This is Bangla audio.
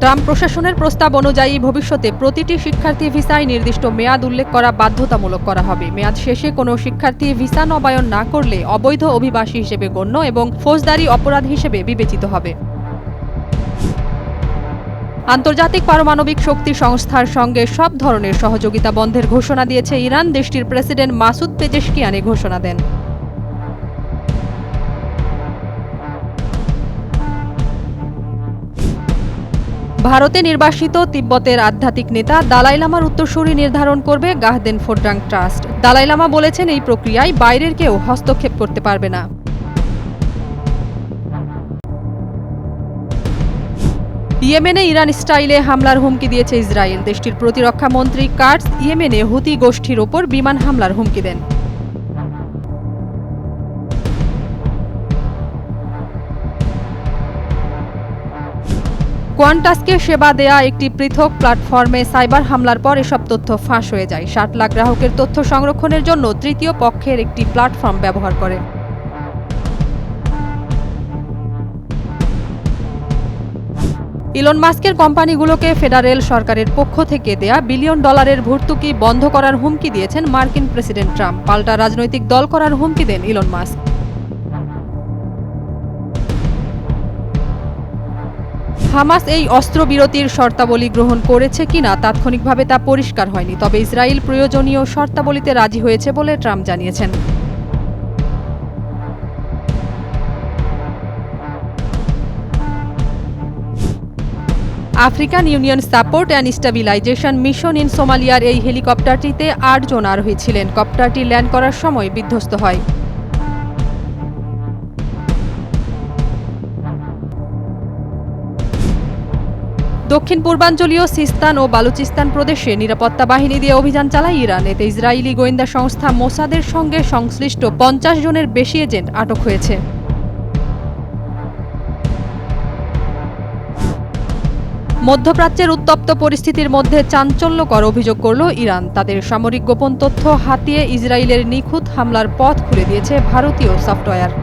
ট্রাম্প প্রশাসনের প্রস্তাব অনুযায়ী ভবিষ্যতে প্রতিটি শিক্ষার্থী ভিসায় নির্দিষ্ট মেয়াদ উল্লেখ করা বাধ্যতামূলক করা হবে। মেয়াদ শেষে কোনো শিক্ষার্থী ভিসা নবায়ন না করলে অবৈধ অভিবাসী হিসেবে গণ্য এবং ফৌজদারি অপরাধ হিসেবে বিবেচিত হবে। আন্তর্জাতিক পারমাণবিক শক্তি সংস্থার সঙ্গে সব ধরনের সহযোগিতা বন্ধের ঘোষণা দিয়েছে ইরান। দেশটির প্রেসিডেন্ট মাসুদ পেজেশকিয়ান এ ঘোষণা দেন। ভারতে নির্বাসিত তিব্বতের আধ্যাত্মিক নেতা দালাই লামার উত্তরসূরি নির্ধারণ করবে গাহদেন ফোড্রাং ট্রাস্ট। দালাই লামা বলেছেন, এই প্রক্রিয়ায় বাইরের কেউ হস্তক্ষেপ করতে পারবে না। ইয়েমেনে ইরান স্টাইলে হামলার হুমকি দিয়েছে ইসরায়েল। দেশটির প্রতিরক্ষা মন্ত্রী কাটস ইয়েমেনে হুতি গোষ্ঠীর ওপর বিমান হামলার হুমকি দেন। কোয়ান্টাসকে সেবা দেয়া একটি পৃথক প্ল্যাটফর্মে সাইবার হামলার পর এসব তথ্য ফাঁস হয়ে যায়। ৬০ লাখ গ্রাহকের তথ্য সংরক্ষণের জন্য তৃতীয় পক্ষের একটি প্ল্যাটফর্ম ব্যবহার করে। ইলন মাস্কের কোম্পানিগুলোকে ফেডারেল সরকারের পক্ষ থেকে দেয়া বিলিয়ন ডলারের ভর্তুকি বন্ধ করার হুমকি দিয়েছেন মার্কিন প্রেসিডেন্ট ট্রাম্প। পাল্টা রাজনৈতিক দল করার হুমকি দেন ইলন মাস্ক। হামাস এই অস্ত্রবিরতির শর্তাবলী গ্রহণ করেছে কিনা তাৎক্ষণিকভাবে তা পরিষ্কার হয়নি, তবে ইসরায়েল প্রয়োজনীয় শর্তাবলীতে রাজি হয়েছে বলে ট্রাম্প জানিয়েছেন। African union support and stabilization mission in সোমালিয়ার এই হেলিকপ্টারটিতে ৮ জন আরোহী ছিলেন। কপ্টারটি ল্যান্ড করার সময় বিধ্বস্ত হয়। দক্ষিণ পূর্বাঞ্চলীয় সিস্তান ও বালুচিস্তান প্রদেশে নিরাপত্তা বাহিনী দিয়ে অভিযান চালায় ইরান। এতে ইসরায়েলি গোয়েন্দা সংস্থা মোসাদের সঙ্গে সংশ্লিষ্ট ৫০ জনের বেশি এজেন্ট আটক হয়েছে। মধ্যপ্রাচ্যের উত্তপ্ত পরিস্থিতির মধ্যে চাঞ্চল্যকর অভিযোগ করল ইরান। তাদের সামরিক গোপন তথ্য হাতিয়ে ইসরায়েলের নিখুঁত হামলার পথ খুলে দিয়েছে ভারতীয় সফটওয়্যার।